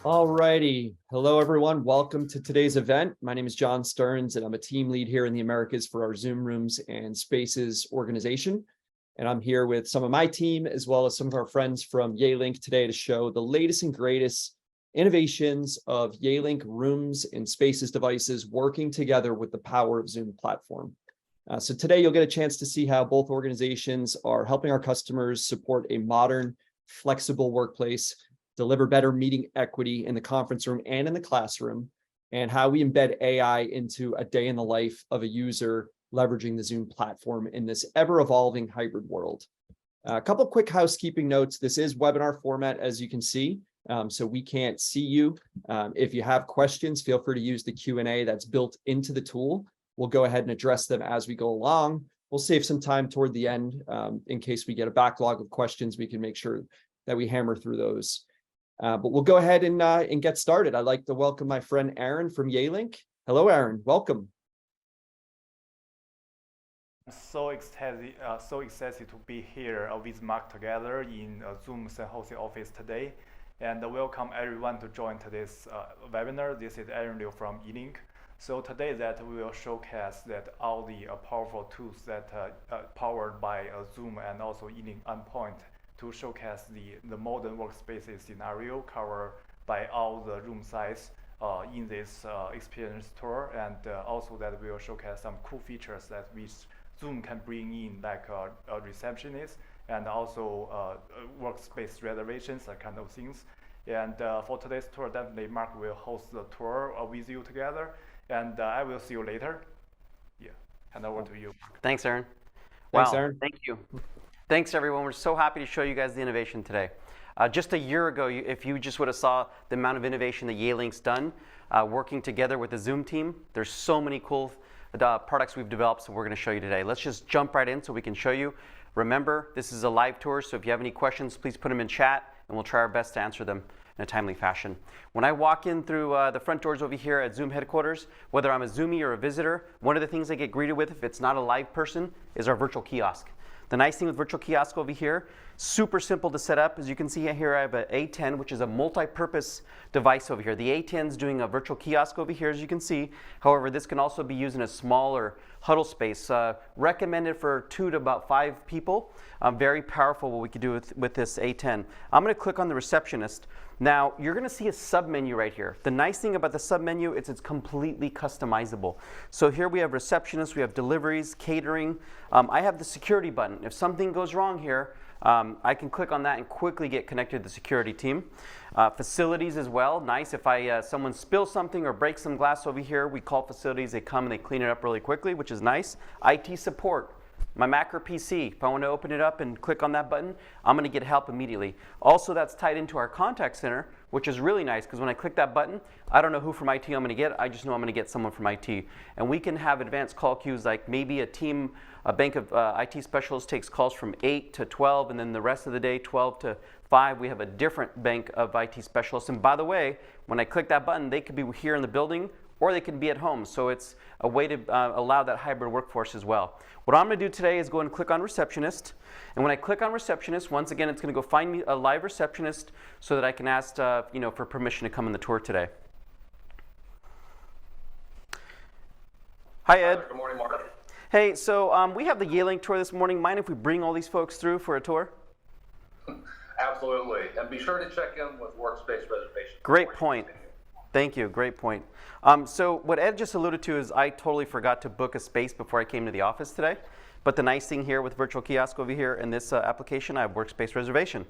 All righty. Hello, everyone. Welcome to today's event. My name is John Stearns, and I'm a team lead here in the Americas for our Zoom Rooms and Spaces organization. And I'm here with some of my team, as well as some of our friends from Yealink today to show the latest and greatest innovations of Yealink Rooms and Spaces devices working together with the power of Zoom platform. So today you'll get a chance to see how both organizations are helping our customers support a modern, flexible workplace, deliver better meeting equity in the conference room and in the classroom, and how we embed AI into a day in the life of a user leveraging the Zoom platform in this ever-evolving hybrid world. A couple quick housekeeping notes. This is webinar format, as you can see, so we can't see you. If you have questions, feel free to use the Q&A that's built into the tool. We'll go ahead and address them as we go along. We'll save some time toward the end in case we get a backlog of questions. We can make sure that we hammer through those. But we'll go ahead and get started. I'd like to welcome my friend Aaron from Yealink. Hello, Aaron. Welcome. So excited to be here with Mark together in Zoom San Jose office today, and welcome everyone to join today's webinar. This is Aaron Liu from Yealink. So today that we will showcase that all the powerful tools that powered by Zoom and also Yealink Endpoint to showcase the modern workspaces scenario covered by all the room size in this experience tour, and also that we will showcase some cool features that Zoom can bring in, like a receptionist and also workspace reservations, that kind of things. And for today's tour, definitely Mark will host the tour with you together, and I will see you later. Yeah, hand over to you. Thanks, Aaron. Thanks, wow, Aaron. Thank you. Thanks, everyone. We're so happy to show you guys the innovation today. Just a year ago, if you just would have saw the amount of innovation that Yealink's done, working together with the Zoom team, there's so many cool products we've developed, so we're going to show you today. Let's just jump right in so we can show you. Remember, this is a live tour, so if you have any questions, please put them in chat, and we'll try our best to answer them in a timely fashion. When I walk in through the front doors over here at Zoom headquarters, whether I'm a Zoomie or a visitor, one of the things I get greeted with, if it's not a live person, is our virtual kiosk. The nice thing with Virtual Kiosk over here, super simple to set up. As you can see here, I have an A10, which is a multi-purpose device over here. The A10 is doing a Virtual Kiosk over here, as you can see. However, this can also be used in a smaller huddle space. Recommended for 2 to about 5 people. Very powerful what we can do with this A10. I'm going to click on the receptionist. Now, you're going to see a sub-menu right here. The nice thing about the sub-menu is it's completely customizable. So here we have receptionists, we have deliveries, catering. I have the security button. If something goes wrong here, I can click on that and quickly get connected to the security team. Facilities as well, nice. If someone spills something or breaks some glass over here, we call facilities, they come and they clean it up really quickly, which is nice. IT support. My Mac or PC, if I want to open it up and click on that button, I'm going to get help immediately. Also, that's tied into our contact center, which is really nice because when I click that button, I don't know who from IT I'm going to get. I just know I'm going to get someone from IT. And we can have advanced call queues, like maybe a bank of IT specialists takes calls from 8 to 12, and then the rest of the day, 12 to 5, we have a different bank of IT specialists. And by the way, when I click that button, they could be here in the building or they can be at home. So it's a way to allow that hybrid workforce as well. What I'm going to do today is go and click on receptionist. And when I click on receptionist, once again, it's going to go find me a live receptionist so that I can ask for permission to come on the tour today. Hi, Ed. Good morning, Mark. Hey, so we have the Yealink tour this morning. Mind if we bring all these folks through for a tour? Absolutely. And be sure to check in with Workspace Reservation. Great point. Thank you. Great point. So what Ed just alluded to is I totally forgot to book a space before I came to the office today. But the nice thing here with Virtual Kiosk over here in this application, I have Workspace Reservation.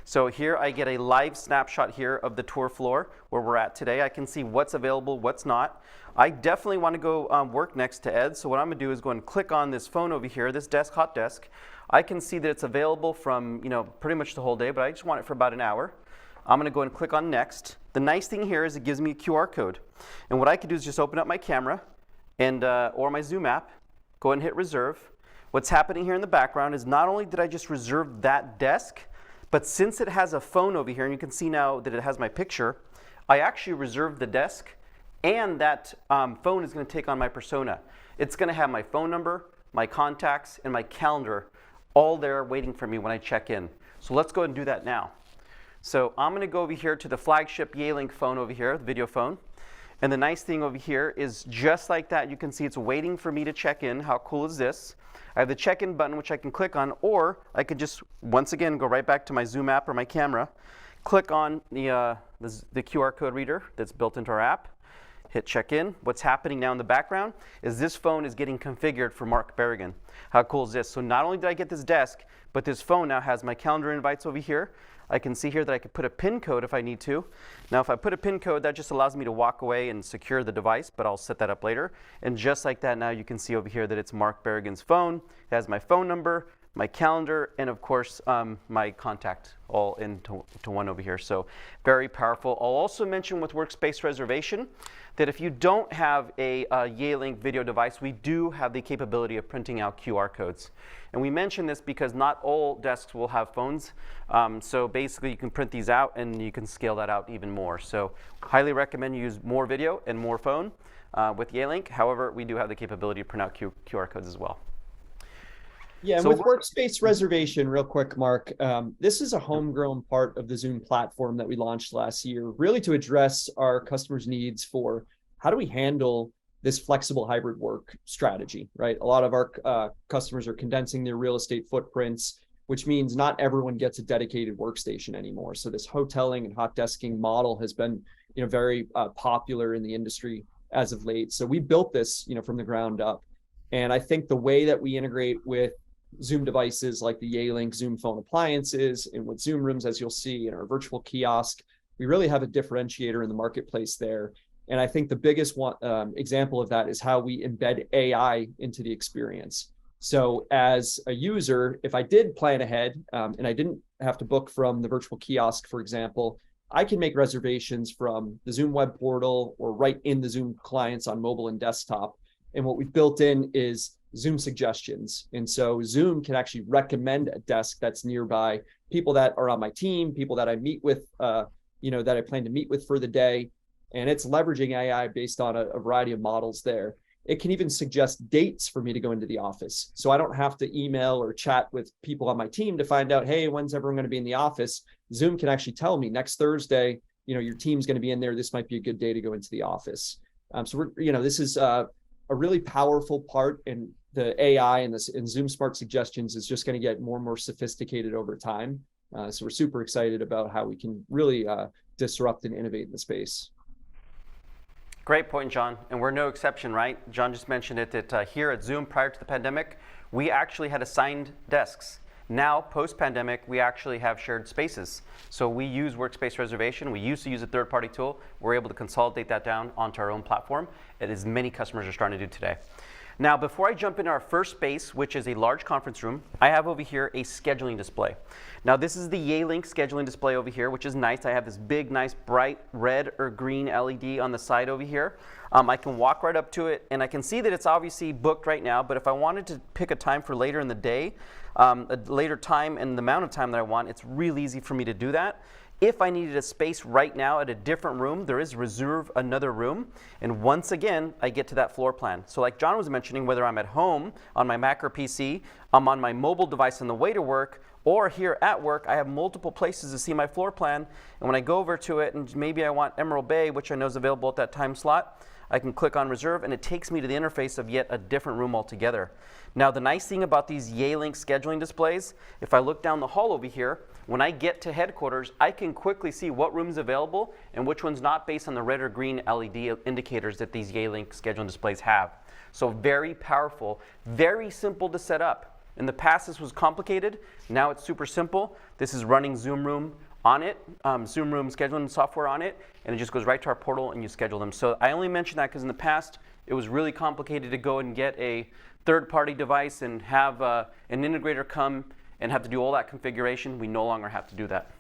So here I get a live snapshot here of the tour floor where we're at today. I can see what's available, what's not. I definitely want to go work next to Ed. So what I'm going to do is go and click on this phone over here, this desk, hot desk. I can see that it's available from pretty much the whole day, but I just want it for about an hour. I'm going to go and click on next. The nice thing here is it gives me a QR code. And what I can do is just open up my camera and or my Zoom app, go and hit reserve. What's happening here in the background is not only did I just reserve that desk, but since it has a phone over here, and you can see now that it has my picture, I actually reserved the desk, and that phone is going to take on my persona. It's going to have my phone number, my contacts, and my calendar all there waiting for me when I check in. So let's go ahead and do that now. So I'm going to go over here to the flagship Yealink phone over here, the video phone. And the nice thing over here is just like that, you can see it's waiting for me to check in. How cool is this? I have the check-in button, which I can click on, or I could just, once again, go right back to my Zoom app or my camera, click on the QR code reader that's built into our app, hit check-in. What's happening now in the background is this phone is getting configured for Mark Berrigan. How cool is this? So not only did I get this desk, but this phone now has my calendar invites over here. I can see here that I could put a PIN code if I need to. Now if I put a PIN code, that just allows me to walk away and secure the device, but I'll set that up later. And just like that, now you can see over here that it's Mark Berrigan's phone. It has my phone number, my calendar, and of course my contact all into one over here. So very powerful. I'll also mention with Workspace Reservation that if you don't have a Yealink video device, we do have the capability of printing out QR codes. And we mention this because not all desks will have phones. So basically you can print these out and you can scale that out even more. So highly recommend you use more video and more phone with Yealink. However, we do have the capability to print out QR codes as well. Yeah, and So with Workspace Reservation, real quick, Mark, this is a homegrown part of the Zoom platform that we launched last year, really to address our customers' needs for how do we handle this flexible hybrid work strategy, right? A lot of our customers are condensing their real estate footprints, which means not everyone gets a dedicated workstation anymore. So this hoteling and hot desking model has been, very popular in the industry as of late. So we built this, from the ground up. And I think the way that we integrate with Zoom devices like the Yealink Zoom phone appliances and with Zoom rooms, as you'll see in our virtual kiosk, we really have a differentiator in the marketplace there. And I think the biggest example of that is how we embed AI into the experience. So as a user, if I did plan ahead and I didn't have to book from the virtual kiosk, for example, I can make reservations from the Zoom web portal or right in the Zoom clients on mobile and desktop. And what we've built in is Zoom suggestions. And so Zoom can actually recommend a desk that's nearby, people that are on my team, people that I meet with, that I plan to meet with for the day. And it's leveraging AI based on a variety of models there. It can even suggest dates for me to go into the office. So I don't have to email or chat with people on my team to find out, hey, when's everyone going to be in the office? Zoom can actually tell me next Thursday, your team's going to be in there. This might be a good day to go into the office. So this is a really powerful part, and the AI and Zoom Smart Suggestions is just going to get more and more sophisticated over time. So we're super excited about how we can really disrupt and innovate in the space. Great point, John. And we're no exception, right? John just mentioned it that here at Zoom prior to the pandemic, we actually had assigned desks. Now, post-pandemic, we actually have shared spaces. So we use Workspace Reservation. We used to use a third-party tool. We're able to consolidate that down onto our own platform, as many customers are starting to do today. Now, before I jump into our first space, which is a large conference room, I have over here a scheduling display. Now, this is the Yealink scheduling display over here, which is nice. I have this big, nice, bright red or green LED on the side over here. I can walk right up to it, and I can see that it's obviously booked right now, but if I wanted to pick a time for later in the day, a later time and the amount of time that I want, it's really easy for me to do that. If I needed a space right now at a different room, there is reserve another room. And once again, I get to that floor plan. So like John was mentioning, whether I'm at home on my Mac or PC, I'm on my mobile device on the way to work, or here at work, I have multiple places to see my floor plan. And when I go over to it, and maybe I want Emerald Bay, which I know is available at that time slot, I can click on reserve and it takes me to the interface of yet a different room altogether. Now the nice thing about these Yealink scheduling displays, if I look down the hall over here, when I get to headquarters, I can quickly see what room is available and which one's not based on the red or green LED indicators that these Yealink scheduling displays have. So very powerful, very simple to set up. In the past this was complicated, now it's super simple. This is running Zoom Room on it, Zoom Room scheduling software on it, and it just goes right to our portal and you schedule them. So I only mention that because in the past it was really complicated to go and get a third-party device and have an integrator come and have to do all that configuration. We no longer have to do that.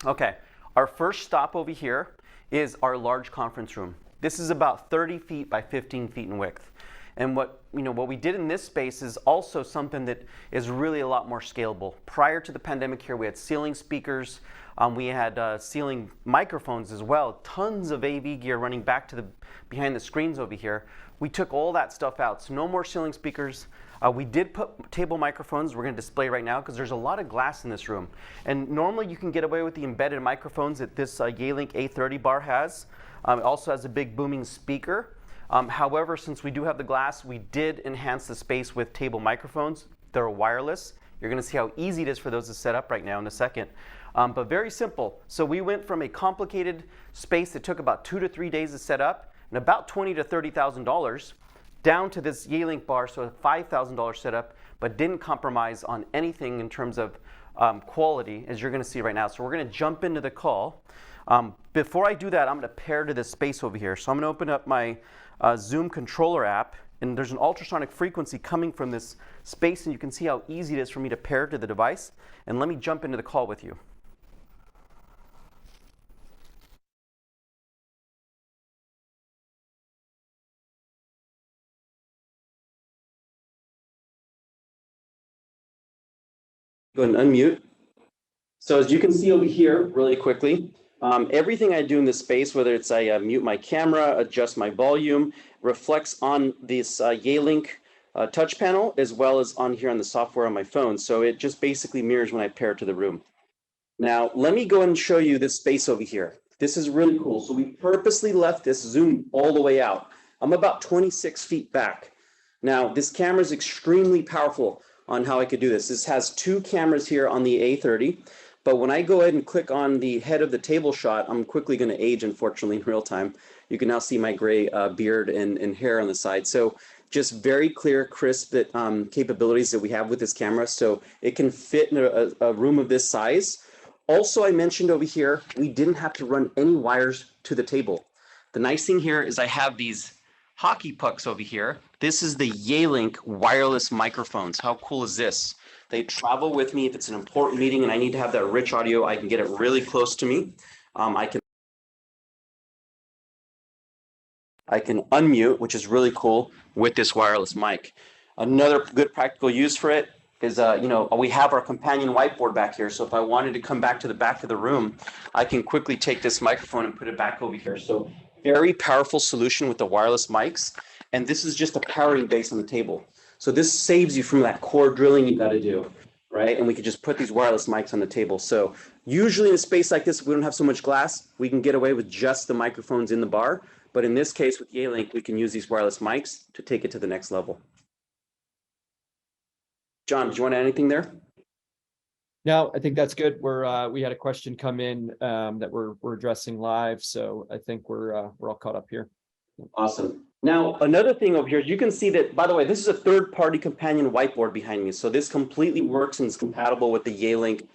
Okay, our first stop over here is our large conference room. This is about 30 feet by 15 feet in width. And what we did in this space is also something that is really a lot more scalable. Prior to the pandemic here, we had ceiling speakers, we had ceiling microphones as well, tons of AV gear running back to behind the screens over here. we took all that stuff out. So no more ceiling speakers. We did put table microphones we're going to display right now because there's a lot of glass in this room. And normally you can get away with the embedded microphones that this Yealink A30 bar has. It also has a big booming speaker. However, since we do have the glass, we did enhance the space with table microphones. They're wireless. You're going to see how easy it is for those to set up right now in a second. But very simple. So we went from a complicated space that took about 2 to 3 days to set up and about $20,000 to $30,000 down to this Yealink bar, so a $5,000 setup, but didn't compromise on anything in terms of quality, as you're going to see right now. So we're going to jump into the call. Before I do that, I'm going to pair to this space over here. So I'm going to open up my Zoom controller app, and there's an ultrasonic frequency coming from this space, and you can see how easy it is for me to pair to the device. And let me jump into the call with you. Go ahead and unmute. So as you can see over here, really quickly, everything I do in this space, whether it's I mute my camera, adjust my volume, reflects on this Yealink touch panel, as well as on here on the software on my phone. So it just basically mirrors when I pair to the room. Now, let me go and show you this space over here. This is really cool. So we purposely left this zoom all the way out. I'm about 26 feet back. Now, this camera is extremely powerful on how I could do this. This has 2 cameras here on the A30, but when I go ahead and click on the head of the table shot, I'm quickly going to age, unfortunately, in real time. You can now see my gray beard and hair on the side. So just very clear, crisp capabilities that we have with this camera. So it can fit in a room of this size. Also, I mentioned over here, we didn't have to run any wires to the table. The nice thing here is I have these hockey pucks over here. This is the Yealink wireless microphones. How cool is this? They travel with me if it's an important meeting and I need to have that rich audio. I can get it really close to me. I can unmute, which is really cool with this wireless mic. Another good practical use for it is, we have our companion whiteboard back here. So if I wanted to come back to the back of the room, I can quickly take this microphone and put it back over here. So very powerful solution with the wireless mics. And this is just a powering base on the table. So this saves you from that core drilling you got to do, right? And we could just put these wireless mics on the table. So usually in a space like this, we don't have so much glass. We can get away with just the microphones in the bar. But in this case with Yealink, we can use these wireless mics to take it to the next level. John, did you want to add anything there? No, I think that's good. We had a question come in that we're addressing live, so I think we're all caught up here. Awesome. Now, another thing over here, you can see that, by the way, this is a third-party companion whiteboard behind me. So this completely works and is compatible with the Yealink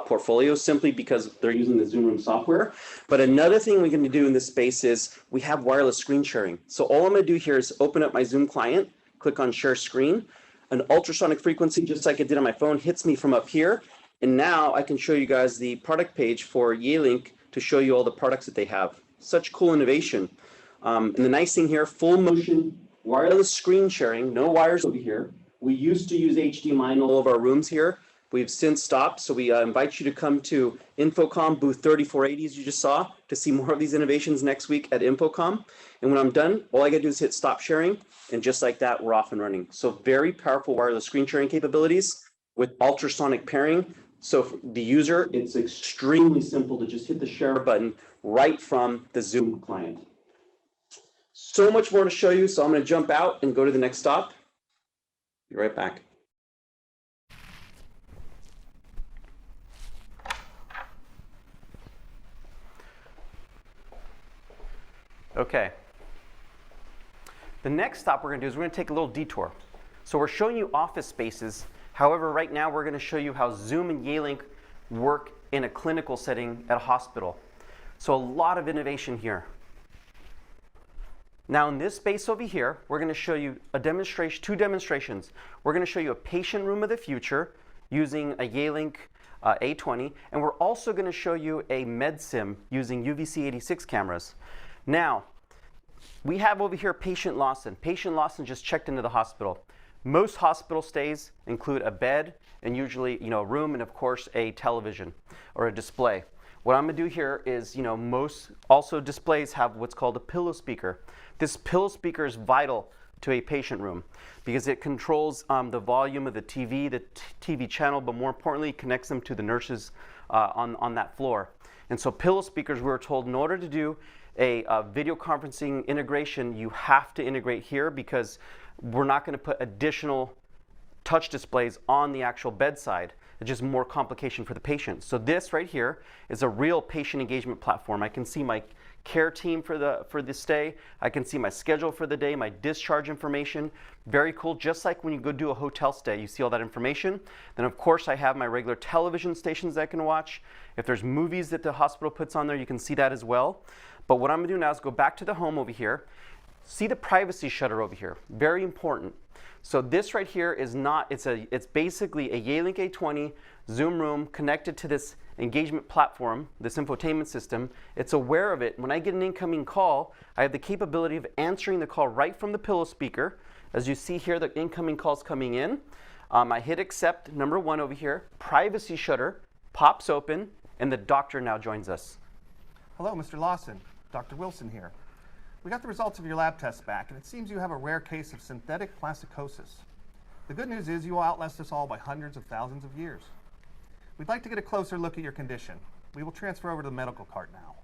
portfolio simply because they're using the Zoom Room software. But another thing we're going to do in this space is we have wireless screen sharing. So all I'm going to do here is open up my Zoom client, click on share screen. An ultrasonic frequency, just like I did on my phone, hits me from up here. And now I can show you guys the product page for Yealink to show you all the products that they have. Such cool innovation. And the nice thing here, full motion wireless screen sharing, no wires over here. We used to use HDMI in all of our rooms here. We've since stopped. So we invite you to come to Infocom booth 3480, as you just saw, to see more of these innovations next week at Infocom. And when I'm done, all I gotta do is hit stop sharing. And just like that, we're off and running. So very powerful wireless screen sharing capabilities with ultrasonic pairing. So for the user, it's extremely simple to just hit the share button right from the Zoom client. So much more to show you. So I'm going to jump out and go to the next stop. Be right back. Okay. The next stop we're going to do is we're going to take a little detour. So we're showing you office spaces. However, right now we're going to show you how Zoom and Yealink work in a clinical setting at a hospital. So a lot of innovation here. Now in this space over here, we're going to show you a demonstration, 2 demonstrations. We're going to show you a patient room of the future using a Yealink A20, and we're also going to show you a MedSim using UVC86 cameras. Now, we have over here Patient Lawson. Patient Lawson just checked into the hospital. Most hospital stays include a bed and usually, a room and of course a television or a display. What I'm going to do here is, most also displays have what's called a pillow speaker. This pillow speaker is vital to a patient room because it controls the volume of the TV, the TV channel, but more importantly, connects them to the nurses on that floor. And so pillow speakers, we were told in order to do a video conferencing integration, you have to integrate here because we're not going to put additional touch displays on the actual bedside. It's just more complication for the patient. So this right here is a real patient engagement platform. I can see my care team for the stay. I can see my schedule for the day, my discharge information. Very cool, just like when you go do a hotel stay, you see all that information. Then of course I have my regular television stations that I can watch. If there's movies that the hospital puts on there, you can see that as well. But what I'm gonna do now is go back to the home over here. See the privacy shutter over here, very important. So this right here is not, it's basically a Yealink A20 Zoom room connected to this engagement platform, this infotainment system. It's aware of it. When I get an incoming call, I have the capability of answering the call right from the pillow speaker. As you see here, the incoming call's coming in. I hit accept, number 1 over here. Privacy shutter pops open, and the doctor now joins us. Hello, Mr. Lawson. Dr. Wilson here. We got the results of your lab tests back, and it seems you have a rare case of synthetic plasticosis. The good news is you will outlast us all by hundreds of thousands of years. We'd like to get a closer look at your condition. We will transfer over to the medical cart now.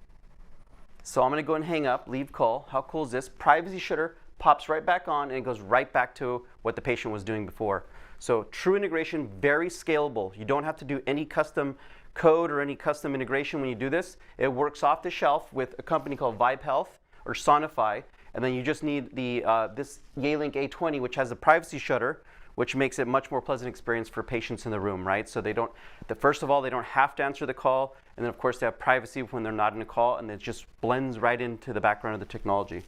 So I'm going to go and hang up, leave call. How cool is this? Privacy shutter pops right back on, and it goes right back to what the patient was doing before. So true integration, very scalable. You don't have to do any custom code or any custom integration when you do this. It works off the shelf with a company called Vibe Health or Sonify, and then you just need the this Yealink A20, which has a privacy shutter, which makes it a much more pleasant experience for patients in the room, right? So they don't, first of all, they don't have to answer the call, and then of course they have privacy when they're not in a call, and it just blends right into the background of the technology.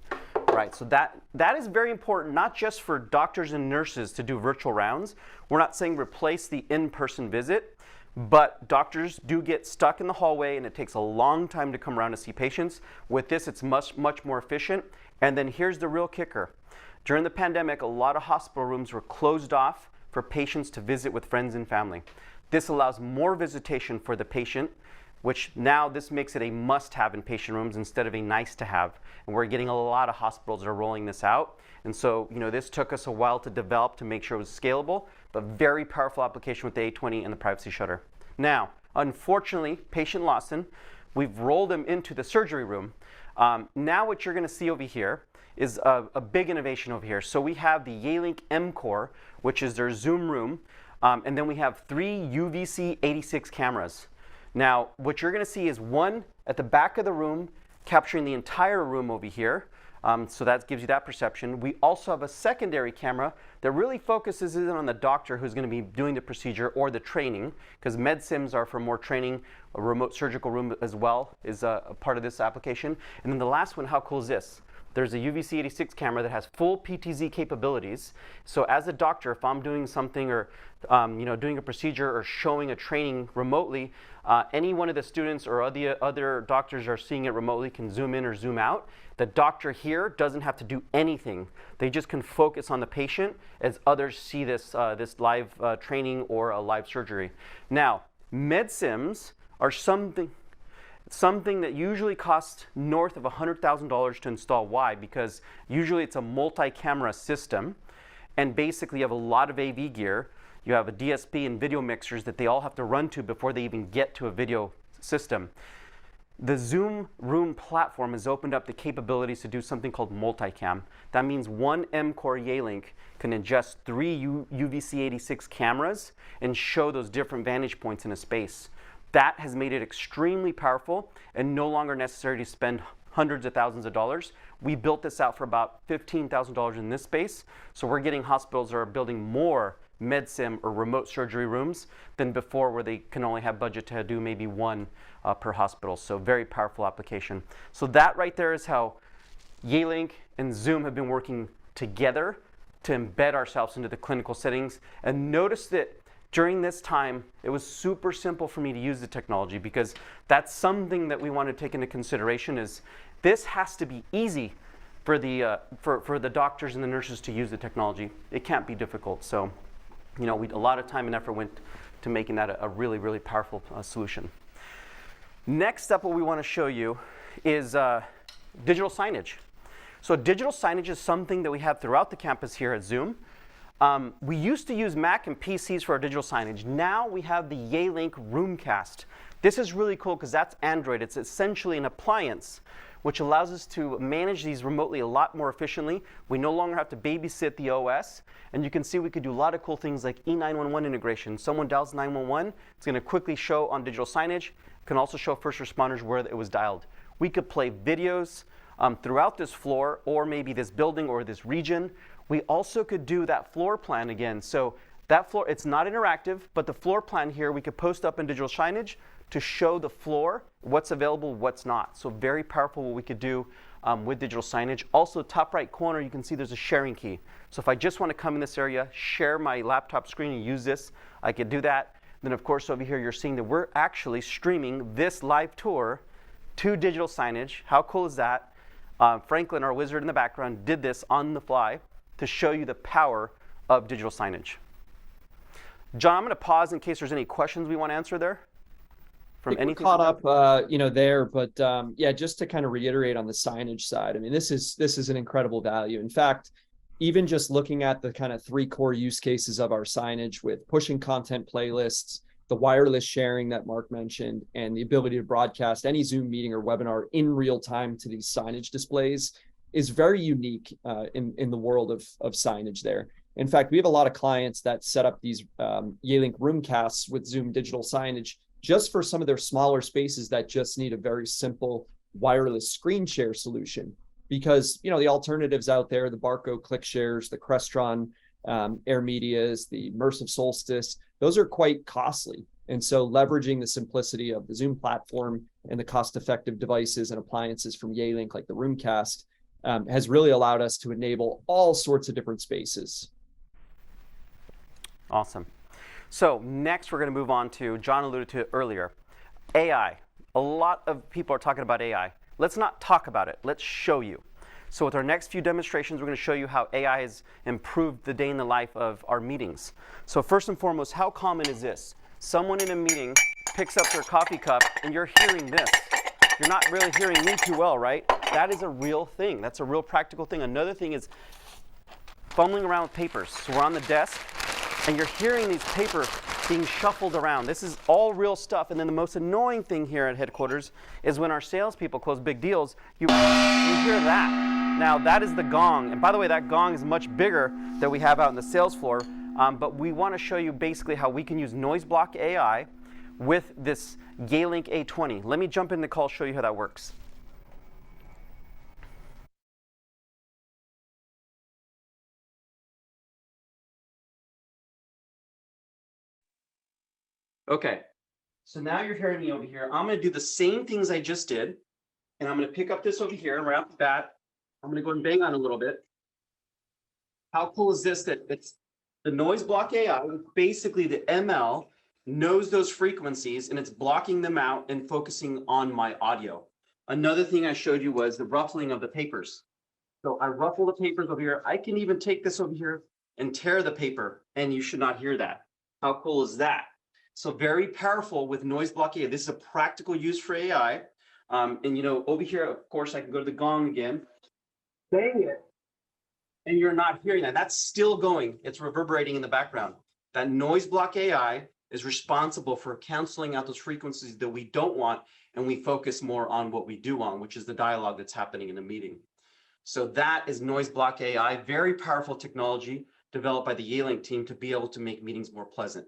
Right, so that is very important, not just for doctors and nurses to do virtual rounds. We're not saying replace the in-person visit, but doctors do get stuck in the hallway and it takes a long time to come around to see patients. With this, it's much more efficient. And then here's the real kicker. During the pandemic, a lot of hospital rooms were closed off for patients to visit with friends and family. This allows more visitation for the patient, which now this makes it a must-have in patient rooms instead of a nice-to-have. And we're getting a lot of hospitals that are rolling this out. And so, this took us a while to develop to make sure it was scalable, but very powerful application with the A20 and the privacy shutter. Now, unfortunately, patient Lawson, we've rolled him into the surgery room. Now what you're going to see over here is a big innovation over here. So we have the Yealink M-Core, which is their Zoom room, and then we have 3 UVC 86 cameras. Now, what you're going to see is one at the back of the room, capturing the entire room over here. So that gives you that perception. We also have a secondary camera that really focuses in on the doctor who's going to be doing the procedure or the training, because med sims are for more training. A remote surgical room as well is a part of this application. And then the last one, how cool is this? There's a UVC 86 camera that has full PTZ capabilities. So as a doctor, if I'm doing something or doing a procedure or showing a training remotely, any one of the students or other doctors are seeing it remotely can zoom in or zoom out. The doctor here doesn't have to do anything. They just can focus on the patient as others see this live training or a live surgery. Now, med sims are something that usually costs north of $100,000 to install. Why? Because usually it's a multi-camera system, and basically you have a lot of AV gear. You have a DSP and video mixers that they all have to run to before they even get to a video system. The Zoom Room platform has opened up the capabilities to do something called multicam. That means one M-Core Yealink can ingest 3 UVC 86 cameras and show those different vantage points in a space. That has made it extremely powerful and no longer necessary to spend hundreds of thousands of dollars. We built this out for about $15,000 in this space, so we're getting hospitals that are building more MedSim or remote surgery rooms than before, where they can only have budget to do maybe one per hospital. So very powerful application. So that right there is how Yealink and Zoom have been working together to embed ourselves into the clinical settings. And notice that during this time, it was super simple for me to use the technology, because that's something that we want to take into consideration. Is this has to be easy for the doctors and the nurses to use the technology. It can't be difficult. So, a lot of time and effort went to making that a really, really powerful solution. Next up, what we want to show you is digital signage. So digital signage is something that we have throughout the campus here at Zoom. We used to use Mac and PCs for our digital signage. Now we have the Yealink RoomCast. This is really cool because that's Android. It's essentially an appliance which allows us to manage these remotely a lot more efficiently. We no longer have to babysit the OS. And you can see we could do a lot of cool things like E911 integration. Someone dials 911, it's going to quickly show on digital signage. It can also show first responders where it was dialed. We could play videos throughout this floor or maybe this building or this region. We also could do that floor plan again. So that floor, it's not interactive, but the floor plan here we could post up in digital signage to show the floor, what's available, what's not. So very powerful what we could do with digital signage. Also, top right corner, you can see there's a sharing key. So if I just want to come in this area, share my laptop screen and use this, I could do that. Then of course over here you're seeing that we're actually streaming this live tour to digital signage. How cool is that? Franklin, our wizard in the background, did this on the fly to show you the power of digital signage. John, I'm going to pause in case there's any questions we want to answer there. From anything caught up, there, but yeah, just to kind of reiterate on the signage side. I mean, this is an incredible value. In fact, even just looking at the kind of 3 core use cases of our signage with pushing content playlists, the wireless sharing that Mark mentioned, and the ability to broadcast any Zoom meeting or webinar in real time to these signage displays is very unique in the world of signage there. In fact, we have a lot of clients that set up these Yealink RoomCasts with Zoom digital signage just for some of their smaller spaces that just need a very simple wireless screen share solution. Because, the alternatives out there, the Barco Click Shares, the Crestron Air Medias, the Immersive Solstice, those are quite costly. And so leveraging the simplicity of the Zoom platform and the cost-effective devices and appliances from Yealink, like the RoomCast, has really allowed us to enable all sorts of different spaces. Awesome. So next we're going to move on to, John alluded to it earlier, AI. A lot of people are talking about AI. Let's not talk about it. Let's show you. So with our next few demonstrations, we're going to show you how AI has improved the day in the life of our meetings. So first and foremost, how common is this? Someone in a meeting picks up their coffee cup and you're hearing this. You're not really hearing me too well, right? That is a real thing. That's a real practical thing. Another thing is fumbling around with papers. So we're on the desk and you're hearing these papers being shuffled around. This is all real stuff. And then the most annoying thing here at headquarters is when our salespeople close big deals, you hear that. Now that is the gong. And by the way, that gong is much bigger than we have out on the sales floor. But we want to show you basically how we can use noise block AI with this Yealink A20. Let me jump in the call, show you how that works. Okay, so now you're hearing me over here. I'm going to do the same things I just did, and I'm going to pick up this over here, and right off the bat, I'm going to go and bang on it a little bit. How cool is this that it's the noise block AI, basically the ML knows those frequencies, and it's blocking them out and focusing on my audio. Another thing I showed you was the ruffling of the papers. So I ruffle the papers over here. I can even take this over here and tear the paper, and you should not hear that. How cool is that? So very powerful with noise block AI. This is a practical use for AI. And over here, of course, I can go to the gong again, bang it, and you're not hearing that. That's still going. It's reverberating in the background. That noise block AI is responsible for canceling out those frequencies that we don't want, and we focus more on what we do want, which is the dialogue that's happening in a meeting. So that is noise block AI, very powerful technology developed by the Yealink team to be able to make meetings more pleasant.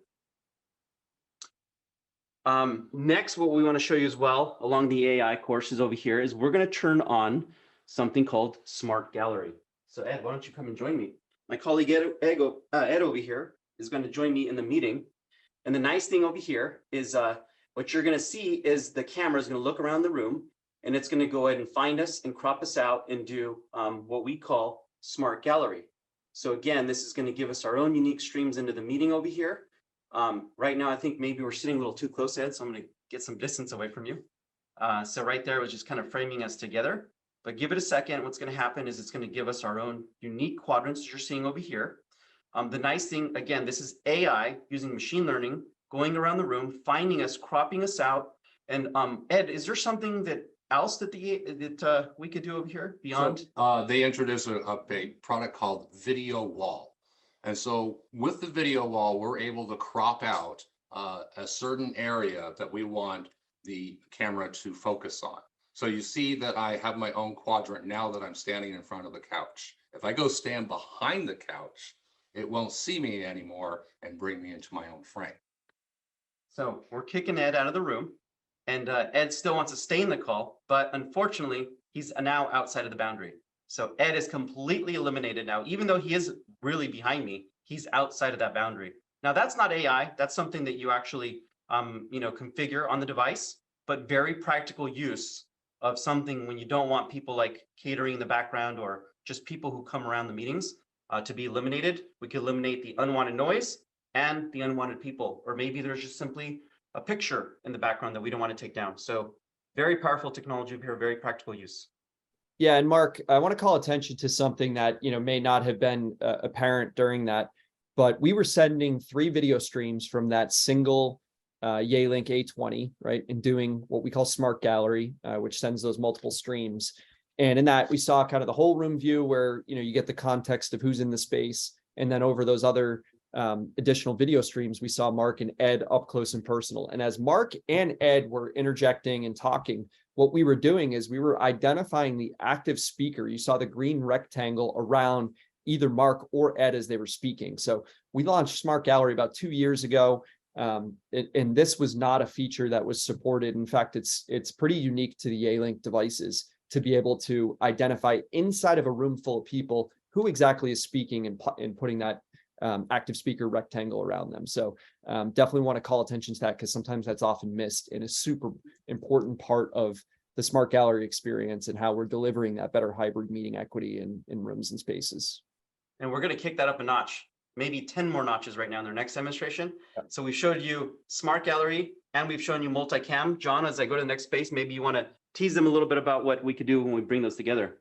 Next, what we want to show you as well along the AI courses over here is we're going to turn on something called Smart Gallery. So Ed, why don't you come and join me? My colleague Ed over here is going to join me in the meeting. And the nice thing over here is what you're going to see is the camera is going to look around the room, and it's going to go ahead and find us and crop us out and do what we call Smart Gallery. So again, this is going to give us our own unique streams into the meeting over here. Right now, I think maybe we're sitting a little too close, Ed, so I'm going to get some distance away from you. So right there was just kind of framing us together. But give it a second. What's going to happen is it's going to give us our own unique quadrants, as you're seeing over here. The nice thing, again, this is AI using machine learning, going around the room, finding us, cropping us out. And Ed, is there something that else that we could do over here beyond? So, they introduced a product called Video Wall. And so with the video wall, we're able to crop out a certain area that we want the camera to focus on. So you see that I have my own quadrant now that I'm standing in front of the couch. If I go stand behind the couch, it won't see me anymore and bring me into my own frame. So we're kicking Ed out of the room, and Ed still wants to stay in the call, but unfortunately, he's now outside of the boundary. So Ed is completely eliminated now. Even though he is really behind me, he's outside of that boundary. Now that's not AI. That's something that you actually, configure on the device, but very practical use of something when you don't want people like catering in the background or just people who come around the meetings to be eliminated. We can eliminate the unwanted noise and the unwanted people, or maybe there's just simply a picture in the background that we don't want to take down. So very powerful technology here, very practical use. Yeah, and Mark, I want to call attention to something that may not have been apparent during that, but we were sending 3 video streams from that single Yealink A20, right, and doing what we call Smart Gallery, which sends those multiple streams. And in that, we saw kind of the whole room view where you get the context of who's in the space, and then over those other additional video streams, we saw Mark and Ed up close and personal. And as Mark and Ed were interjecting and talking, what we were doing is we were identifying the active speaker. You saw the green rectangle around either Mark or Ed as they were speaking. So we launched Smart Gallery about 2 years ago. And this was not a feature that was supported. In fact, it's pretty unique to the Yealink devices to be able to identify inside of a room full of people who exactly is speaking and putting that active speaker rectangle around them. So definitely want to call attention to that because sometimes that's often missed and a super important part of the Smart Gallery experience and how we're delivering that better hybrid meeting equity in rooms and spaces. And we're going to kick that up a notch, maybe 10 more notches right now in their next demonstration. Yeah. So we showed you Smart Gallery and we've shown you multicam. John, as I go to the next space, maybe you want to tease them a little bit about what we could do when we bring those together.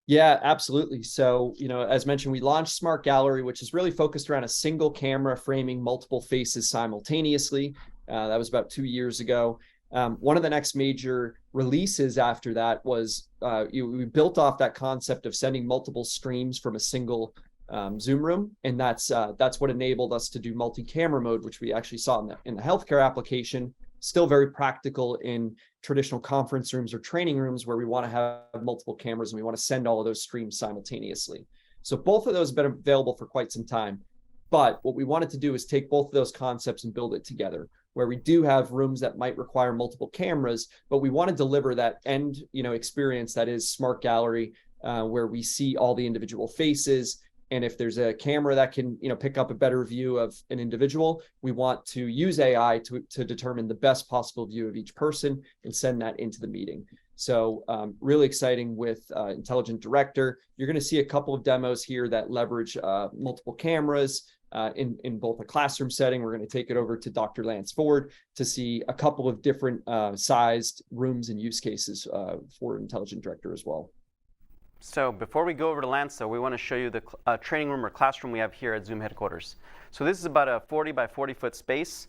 Yeah, absolutely. So, as mentioned, we launched Smart Gallery, which is really focused around a single camera framing multiple faces simultaneously. That was about 2 years ago. One of the next major releases after that was we built off that concept of sending multiple streams from a single Zoom room. And that's what enabled us to do multi-camera mode, which we actually saw in the healthcare application. Still very practical in traditional conference rooms or training rooms where we want to have multiple cameras and we want to send all of those streams simultaneously. So both of those have been available for quite some time. But what we wanted to do is take both of those concepts and build it together, where we do have rooms that might require multiple cameras, but we want to deliver that end experience that is Smart Gallery, where we see all the individual faces. And if there's a camera that can, pick up a better view of an individual, we want to use AI to determine the best possible view of each person and send that into the meeting. So really exciting with Intelligent Director. You're going to see a couple of demos here that leverage multiple cameras in both a classroom setting. We're going to take it over to Dr. Lance Ford to see a couple of different sized rooms and use cases for Intelligent Director as well. So before we go over to Lance, though, we want to show you the training room or classroom we have here at Zoom headquarters. So this is about a 40 by 40 foot space.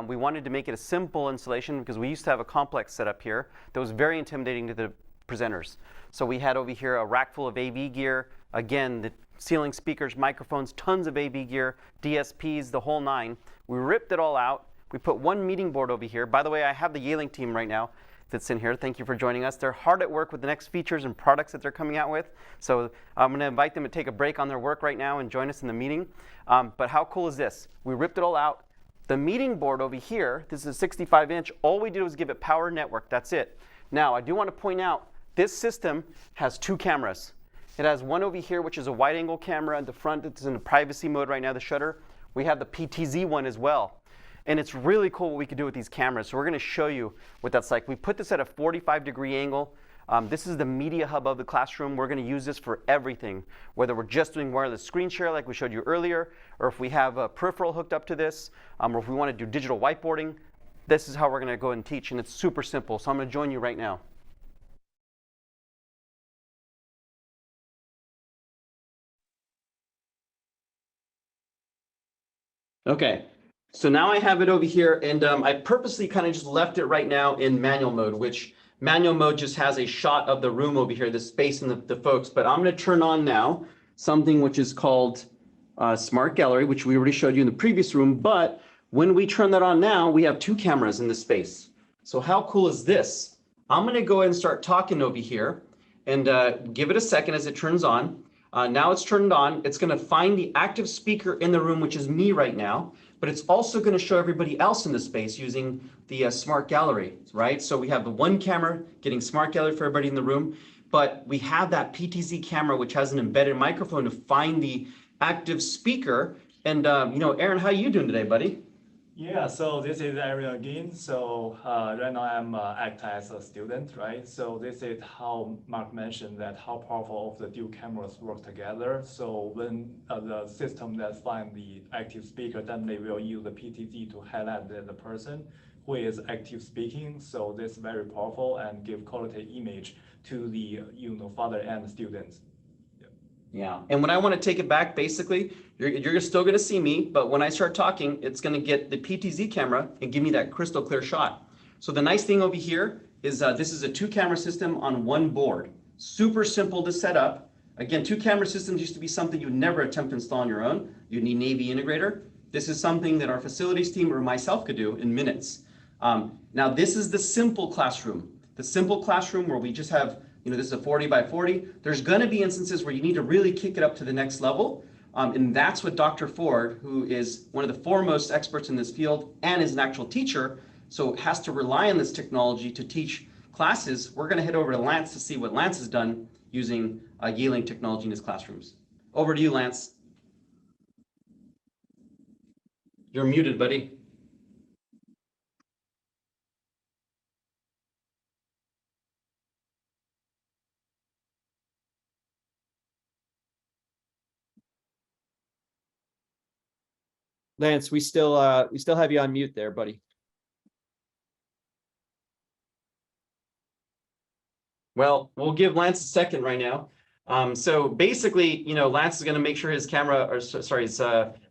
We wanted to make it a simple installation because we used to have a complex setup here that was very intimidating to the presenters. So we had over here a rack full of AV gear. Again, the ceiling speakers, microphones, tons of AV gear, DSPs, the whole 9. We ripped it all out. We put one meeting board over here. By the way, I have the Yealink team right now that's in here. Thank you for joining us. They're hard at work with the next features and products that they're coming out with. So I'm going to invite them to take a break on their work right now and join us in the meeting. But how cool is this? We ripped it all out. The meeting board over here, this is a 65-inch. All we did was give it power network. That's it. Now, I do want to point out, this system has 2 cameras. It has one over here, which is a wide-angle camera at the front. It's in the privacy mode right now, the shutter. We have the PTZ one as well. And it's really cool what we can do with these cameras. So we're going to show you what that's like. We put this at a 45-degree angle. This is the media hub of the classroom. We're going to use this for everything, whether we're just doing wireless screen share like we showed you earlier, or if we have a peripheral hooked up to this, or if we want to do digital whiteboarding. This is how we're going to go and teach, and it's super simple. So I'm going to join you right now. Okay. So now I have it over here, and I purposely kind of just left it right now in manual mode, which Manual mode just has a shot of the room over here, the space and the folks, but I'm going to turn on now something which is called Smart Gallery, which we already showed you in the previous room. But when we turn that on now, we have 2 cameras in this space. So how cool is this? I'm going to go ahead and start talking over here and give it a second as it turns on. Now it's turned on. It's going to find the active speaker in the room, which is me right now, but it's also going to show everybody else in the space using the Smart Gallery, right? So we have the 1 camera getting Smart Gallery for everybody in the room, but we have that PTZ camera, which has an embedded microphone to find the active speaker. And, you know, Aaron, how are you doing today, buddy? Yeah, so this is Aaron again. So right now I'm acting as a student, right? So this is how Mark mentioned that how powerful of the dual cameras work together. So when the system that finds the active speaker, then they will use the PTZ to highlight the person who is active speaking. So this is very powerful and give quality image to the father and students. Yeah, and when I want to take it back, basically, you're still going to see me, but when I start talking, it's going to get the PTZ camera and give me that crystal clear shot. So the nice thing over here is this is a 2-camera system on 1 board. Super simple to set up. Again, 2-camera systems used to be something you'd never attempt to install on your own. You'd need an AV integrator. This is something that our facilities team or myself could do in minutes. Now, this is the simple classroom. The simple classroom where we just have, this is a 40 by 40. There's going to be instances where you need to really kick it up to the next level. And that's what Dr. Ford, who is one of the foremost experts in this field and is an actual teacher, so has to rely on this technology to teach classes. We're going to head over to Lance to see what Lance has done using Yealink technology in his classrooms. Over to you, Lance. You're muted, buddy. Lance, we still have you on mute there, buddy. Well, we'll give Lance a second right now. So basically, Lance is going to make sure his camera, or sorry, his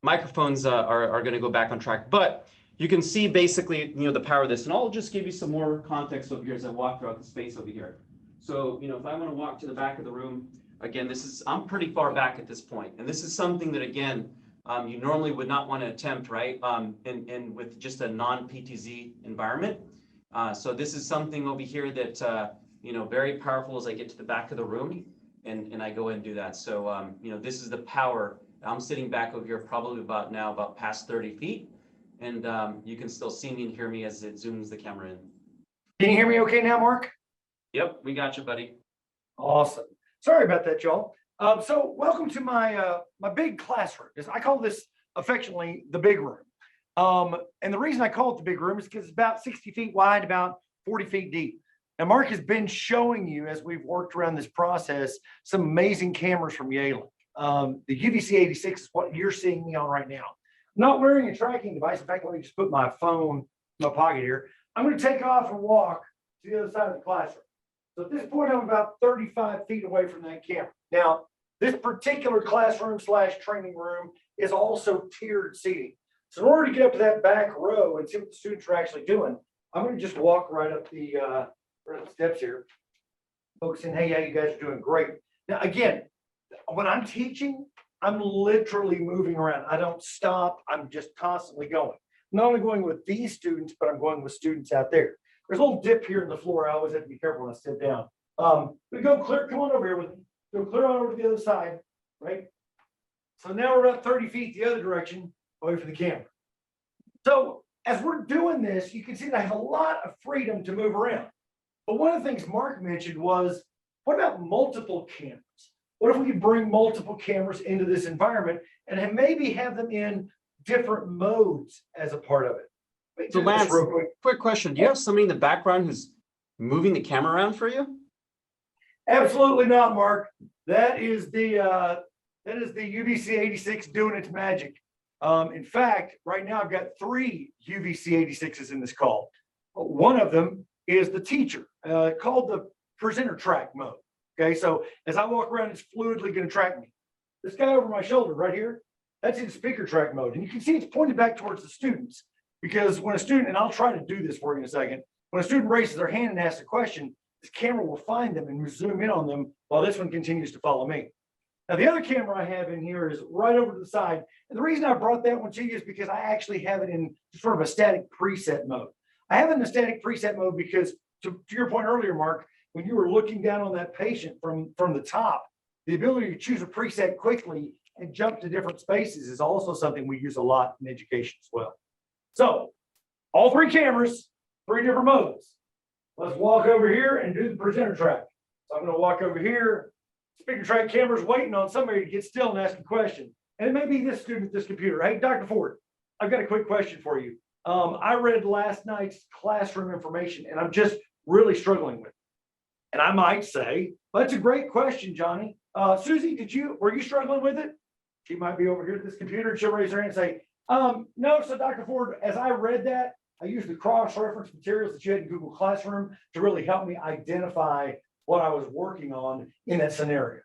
microphones are going to go back on track. But you can see basically, the power of this. And I'll just give you some more context over here as I walk throughout the space over here. So, if I want to walk to the back of the room, again, I'm pretty far back at this point. And this is something that, again, you normally would not want to attempt, right? And with just a non-PTZ environment. So this is something over here that, very powerful as I get to the back of the room and I go ahead and do that. So, this is the power. I'm sitting back over here probably about past 30 feet. And you can still see me and hear me as it zooms the camera in. Can you hear me okay now, Mark? Yep, we got you, buddy. Awesome. Sorry about that, y'all. So welcome to my my big classroom. I call this affectionately the big room. And the reason I call it the big room is because it's about 60 feet wide, about 40 feet deep. Now, Mark has been showing you, as we've worked around this process, some amazing cameras from Yealink. The UVC86 is what you're seeing me on right now. I'm not wearing a tracking device. In fact, let me just put my phone in my pocket here. I'm going to take off and walk to the other side of the classroom. So at this point, I'm about 35 feet away from that camera. Now, this particular classroom / training room is also tiered seating. So in order to get up to that back row and see what the students are actually doing, I'm going to just walk right up the steps here, focusing, hey, yeah, you guys are doing great. Now, again, when I'm teaching, I'm literally moving around. I don't stop. I'm just constantly going. I'm not only going with these students, but I'm going with students out there. There's a little dip here in the floor. I always have to be careful when I sit down. We go clear. Come on over here with me. Go clear on over to the other side, right? So now we're about 30 feet the other direction away from the camera. So as we're doing this, you can see that I have a lot of freedom to move around. But one of the things Mark mentioned was, what about multiple cameras? What if we could bring multiple cameras into this environment and maybe have them in different modes as a part of it? So Lance, quick question. Do you have somebody in the background who's moving the camera around for you? Absolutely not, Mark. That is the UVC86 doing its magic. In fact, right now I've got 3 UVC86s in this call. One of them is the teacher, called the presenter track mode. Okay, so as I walk around, it's fluidly going to track me. This guy over my shoulder right here, that's in speaker track mode. And you can see it's pointed back towards the students, because when a student, and I'll try to do this for you in a second, when a student raises their hand and asks a question, this camera will find them and zoom in on them while this one continues to follow me. Now, the other camera I have in here is right over to the side. And the reason I brought that one to you is because I actually have it in sort of a static preset mode. I have it in a static preset mode because to your point earlier, Mark, when you were looking down on that patient from the top, the ability to choose a preset quickly and jump to different spaces is also something we use a lot in education as well. So all three cameras, three different modes. Let's walk over here and do the presenter track. So I'm going to walk over here. Speaker track camera's waiting on somebody to get still and ask a question. And it may be this student at this computer. Hey, Dr. Ford, I've got a quick question for you. I read last night's classroom information and I'm just really struggling with it. And I might say, well, that's a great question, Johnny. Susie, were you struggling with it? She might be over here at this computer. She'll raise her hand and say, no. So Dr. Ford, as I read that, I used the cross-reference materials that you had in Google Classroom to really help me identify what I was working on in that scenario.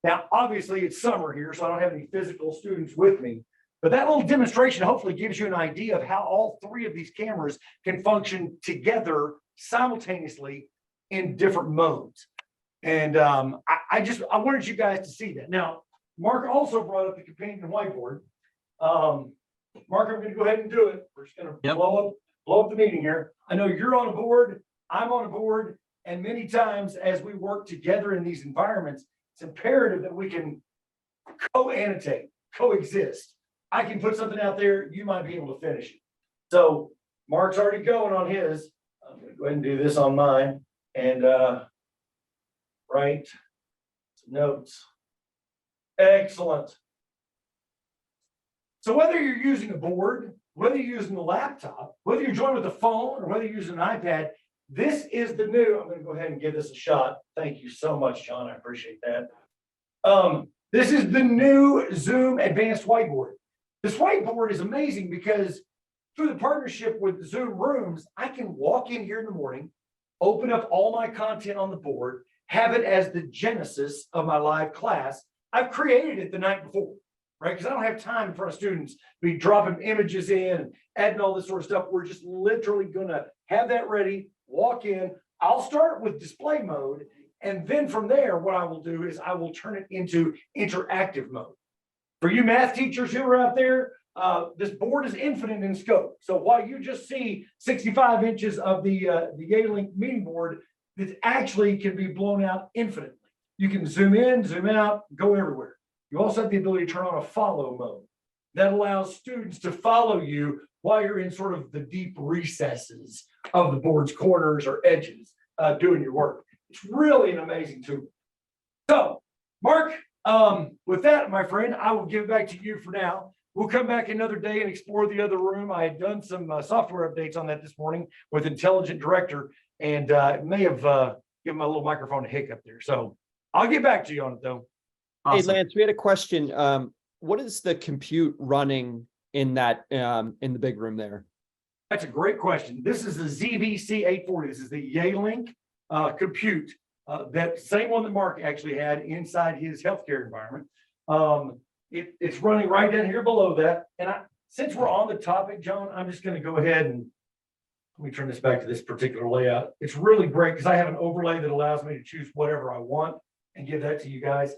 Now, obviously it's summer here, so I don't have any physical students with me, but that little demonstration hopefully gives you an idea of how all three of these cameras can function together simultaneously in different modes. And I wanted you guys to see that. Now, Mark also brought up the companion whiteboard. Mark, I'm going to go ahead and do it. We're just going to blow up the meeting here. I know you're on a board, I'm on a board, and many times as we work together in these environments, it's imperative that we can co-annotate, coexist. I can put something out there, you might be able to finish it. So Mark's already going on his. I'm going to go ahead and do this on mine and write some notes. Excellent. So whether you're using a board, whether you're using a laptop, whether you're joined with a phone, or whether you're using an iPad, this is the new, I'm going to go ahead and give this a shot. Thank you so much, John. I appreciate that. This is the new Zoom Advanced Whiteboard. This whiteboard is amazing because through the partnership with Zoom Rooms, I can walk in here in the morning, open up all my content on the board, have it as the genesis of my live class. I've created it the night before, right? Because I don't have time in front of students to be dropping images in and adding all this sort of stuff. We're just literally going to have that ready, walk in. I'll start with display mode. And then from there, what I will do is I will turn it into interactive mode. For you math teachers who are out there, this board is infinite in scope. So while you just see 65 inches of the Yealink meeting board, it actually can be blown out infinitely. You can zoom in, zoom out, go everywhere. You also have the ability to turn on a follow mode. That allows students to follow you while you're in sort of the deep recesses of the board's corners or edges doing your work. It's really an amazing tool. So, Mark, with that, my friend, I will give it back to you for now. We'll come back another day and explore the other room. I had done some software updates on that this morning with Intelligent Director, and it may have given my little microphone a hiccup there. So I'll get back to you on it, though. Hey, Lance, we had a question. What is the compute running in that in the big room there? That's a great question. This is the ZVC840. This is the Yealink compute. That same one that Mark actually had inside his healthcare environment. It's running right down here below that. And since we're on the topic, John, I'm just going to go ahead and let me turn this back to this particular layout. It's really great because I have an overlay that allows me to choose whatever I want and give that to you guys.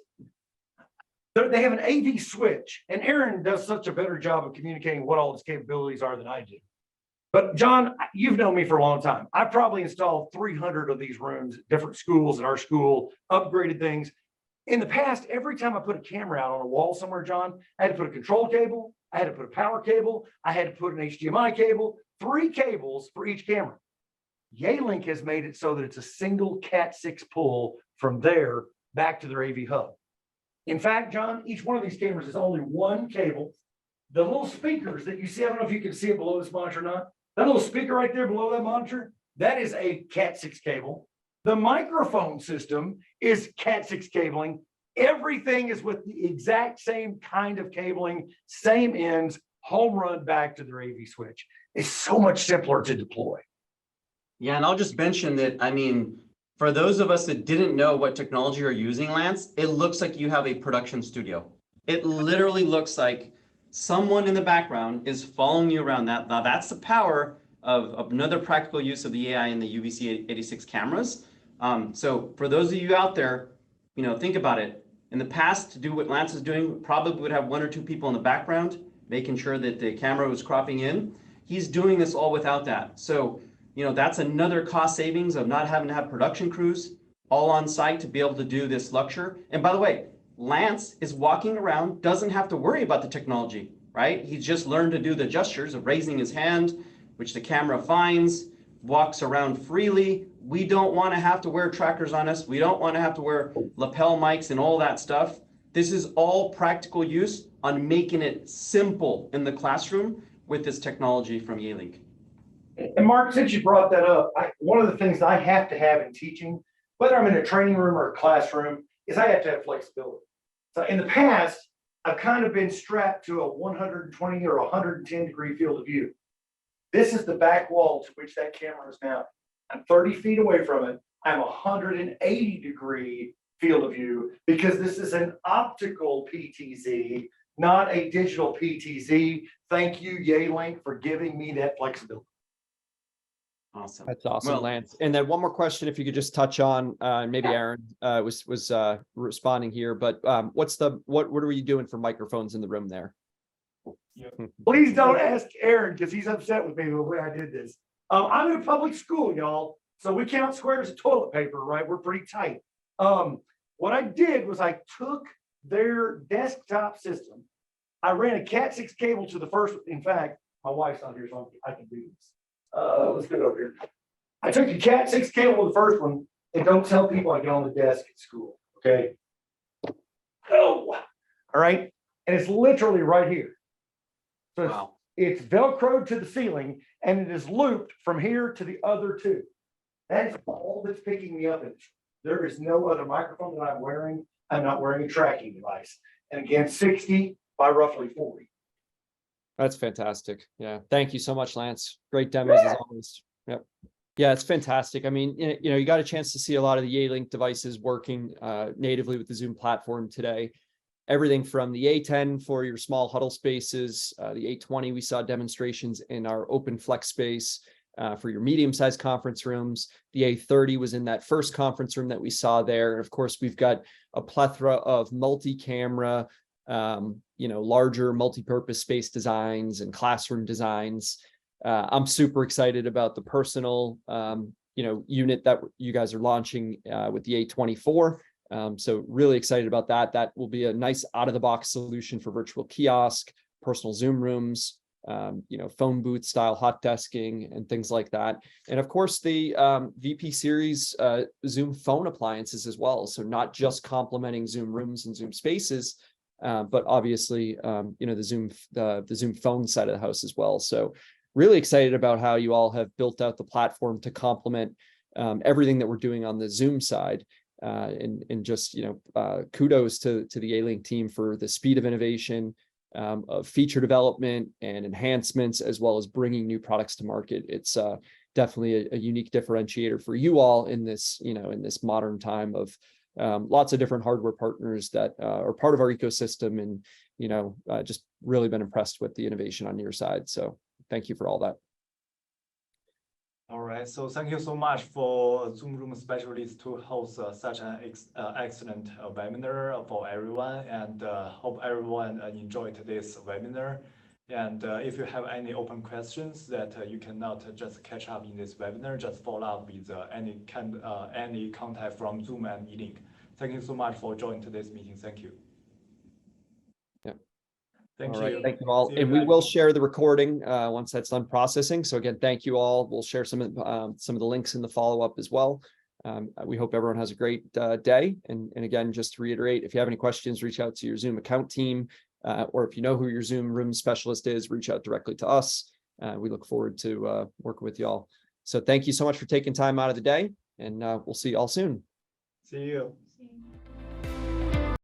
They have an AV switch, and Aaron does such a better job of communicating what all its capabilities are than I do. But John, you've known me for a long time. I probably installed 300 of these rooms at different schools at our school, upgraded things. In the past, every time I put a camera out on a wall somewhere, John, I had to put a control cable, I had to put a power cable, I had to put an HDMI cable, 3 cables for each camera. Yealink has made it so that it's a single Cat 6 pull from there back to their AV hub. In fact, John, each one of these cameras is only 1 cable. The little speakers that you see, I don't know if you can see it below this monitor or not. That little speaker right there below that monitor, that is a Cat 6 cable. The microphone system is Cat 6 cabling. Everything is with the exact same kind of cabling, same ends, home run back to their AV switch. It's so much simpler to deploy. Yeah, and I'll just mention that, I mean, for those of us that didn't know what technology you're using, Lance, it looks like you have a production studio. It literally looks like someone in the background is following you around. Now that's the power of another practical use of the AI in the UVC86 cameras. So for those of you out there, think about it. In the past, to do what Lance is doing, probably would have 1 or 2 people in the background, making sure that the camera was cropping in. He's doing this all without that. So, that's another cost savings of not having to have production crews all on site to be able to do this lecture. And by the way, Lance is walking around, doesn't have to worry about the technology, right? He's just learned to do the gestures of raising his hand, which the camera finds, walks around freely. We don't want to have to wear trackers on us. We don't want to have to wear lapel mics and all that stuff. This is all practical use on making it simple in the classroom with this technology from Yealink. And Mark, since you brought that up, one of the things I have to have in teaching, whether I'm in a training room or a classroom, is I have to have flexibility. So in the past, I've kind of been strapped to a 120 or 110 degree field of view. This is the back wall to which that camera is mounted. I'm 30 feet away from it. I'm 180 degree field of view because this is an optical PTZ, not a digital PTZ. Thank you, Yealink, for giving me that flexibility. Awesome. That's awesome, Well, Lance. And then one more question, if you could just touch on, maybe Aaron was responding here, but what are you doing for microphones in the room there? Please don't ask Aaron because he's upset with me the way I did this. I'm in a public school, y'all, so we count squares of toilet paper, right? We're pretty tight. What I did was I took their desktop system. I ran a Cat 6 cable to the first. In fact, my wife's not here, so I can do this. Let's get over here. I took the Cat 6 cable to the first one, and don't tell people I get on the desk at school, okay? Oh, all right. And it's literally right here. So wow. it's Velcroed to the ceiling, and it is looped from here to the other 2. That's all that's picking me up. There is no other microphone that I'm wearing. I'm not wearing a tracking device. And again, 60 by roughly 40. That's fantastic. Yeah. Thank you so much, Lance. Great demos as always. Yep. Yeah, it's fantastic. I mean, you got a chance to see a lot of the Yealink devices working natively with the Zoom platform today. Everything from the A10 for your small huddle spaces, the A20, we saw demonstrations in our open flex space for your medium-sized conference rooms. The A30 was in that first conference room that we saw there. And of course, we've got a plethora of multi-camera, larger multi-purpose space designs and classroom designs. I'm super excited about the personal, unit that you guys are launching with the A24. So really excited about that. That will be a nice out-of-the-box solution for virtual kiosk, personal Zoom rooms, phone booth style hot desking and things like that. And of course, the VP series Zoom phone appliances as well. So not just complementing Zoom rooms and Zoom spaces, but obviously, the Zoom phone side of the house as well. So really excited about how you all have built out the platform to complement everything that we're doing on the Zoom side. And just, kudos to the Yealink team for the speed of innovation, of feature development and enhancements, as well as bringing new products to market. It's definitely a unique differentiator for you all in this, in this modern time of lots of different hardware partners that are part of our ecosystem, and just really been impressed with the innovation on your side. So thank you for all that. All right, so thank you so much for Zoom Room Specialists to host such an excellent webinar for everyone, and hope everyone enjoyed today's webinar. And if you have any open questions that you cannot just catch up in this webinar, just follow up with any contact from Zoom and Yealink. Thank you so much for joining today's meeting. Thank you. Thank you. Thank you all. And we will share the recording once that's done processing. So again, thank you all. We'll share some of the links in the follow-up as well. We hope everyone has a great day. And again, just to reiterate, if you have any questions, reach out to your Zoom account team, or if you know who your Zoom room specialist is, reach out directly to us. We look forward to working with you all. So thank you so much for taking time out of the day, and we'll see you all soon. See you.